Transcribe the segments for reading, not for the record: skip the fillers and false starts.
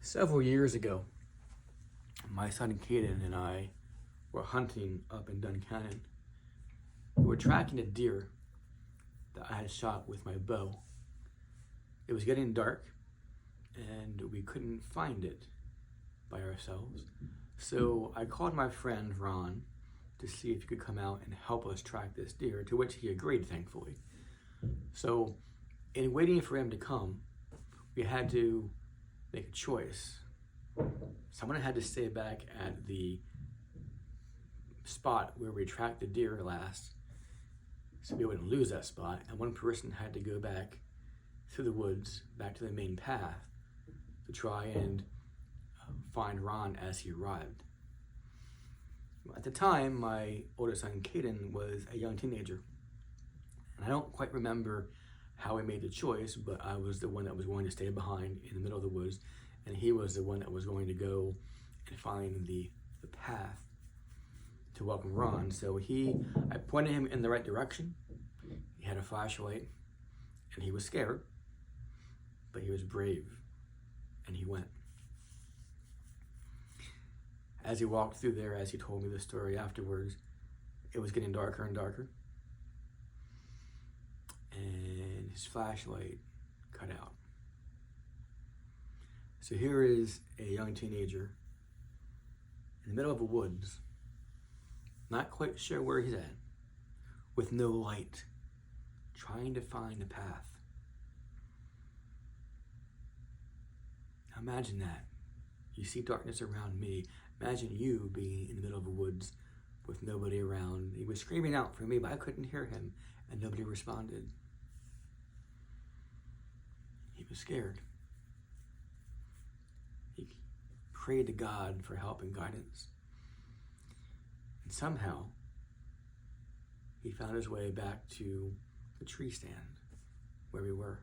Several years ago, my son Caden and I were hunting up in Duncannon. We were tracking a deer that I had shot with my bow. It was getting dark and we couldn't find it by ourselves. So I called my friend Ron to see if he could come out and help us track this deer, to which he agreed, thankfully. So in waiting for him to come, we had to make a choice. Someone had to stay back at the spot where we tracked the deer last so we wouldn't lose that spot, and one person had to go back through the woods back to the main path to try and find Ron as he arrived. At the time, my oldest son Caden was a young teenager, and I don't quite remember how we made the choice, but I was the one that was going to stay behind in the middle of the woods, and he was the one that was going to go and find the path to welcome Ron. So I pointed him in the right direction. He had a flashlight, and he was scared, but he was brave, and he went. As he walked through there, as he told me the story afterwards, it was getting darker and darker, and his flashlight cut out. So here is a young teenager in the middle of the woods, not quite sure where he's at, with no light, trying to find a path. Now imagine that. You see darkness around me. Imagine you being in the middle of the woods with nobody around. He was screaming out for me, but I couldn't hear him, and nobody responded. He was scared. He prayed to God for help and guidance. And somehow, he found his way back to the tree stand where we were.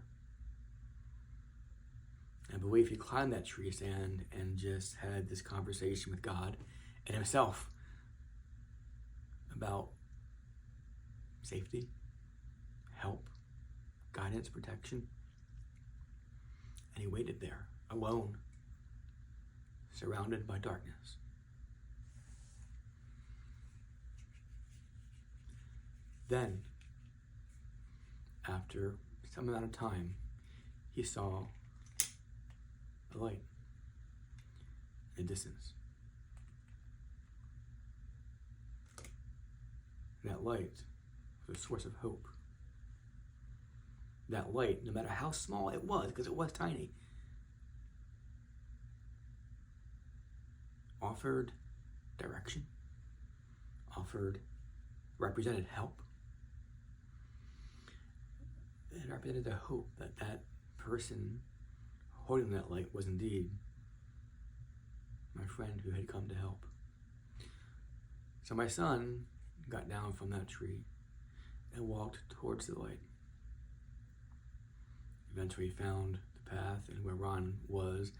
I believe he climbed that tree stand and just had this conversation with God and himself about safety, help, guidance, protection. And he waited there, alone, surrounded by darkness. Then, after some amount of time, he saw a light in the distance. That light was a source of hope. That light, no matter how small it was, because it was tiny, offered direction, represented help. It represented the hope that that person holding that light was indeed my friend who had come to help. So my son got down from that tree and walked towards the light. Eventually found the path and where Ron was,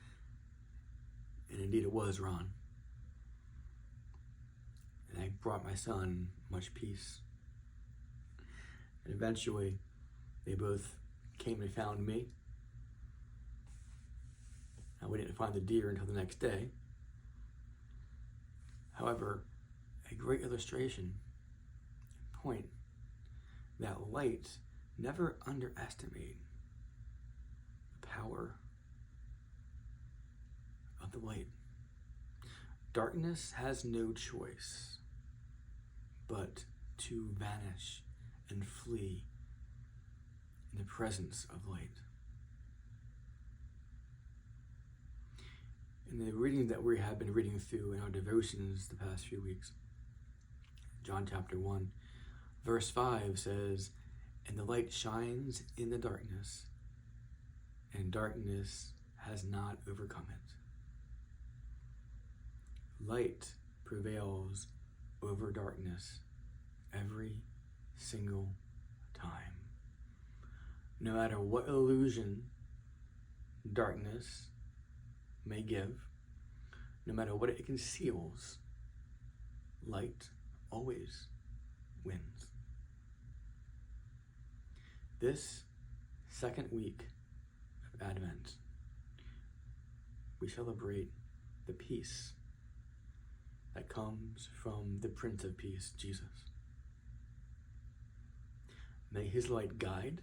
and indeed it was Ron. And I brought my son much peace. And eventually they both came and found me. Now, we didn't find the deer until the next day. However, a great illustration, point, that light, never underestimate the power of the light. Darkness has no choice but to vanish and flee in the presence of light. In the reading that we have been reading through in our devotions the past few weeks, John chapter 1, verse 5 says, "And the light shines in the darkness, and darkness has not overcome it." Light prevails over darkness every single time. No matter what illusion darkness may give, no matter what it conceals, light always wins. This second week of Advent, we we celebrate the peace that comes from the Prince of Peace, Jesus. May his light guide.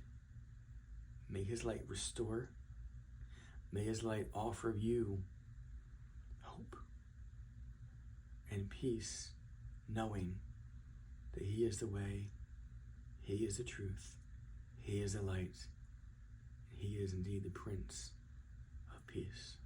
May his light restore. May his light offer you hope and peace, knowing that he is the way, he is the truth, he is the light, he is indeed the Prince of Peace.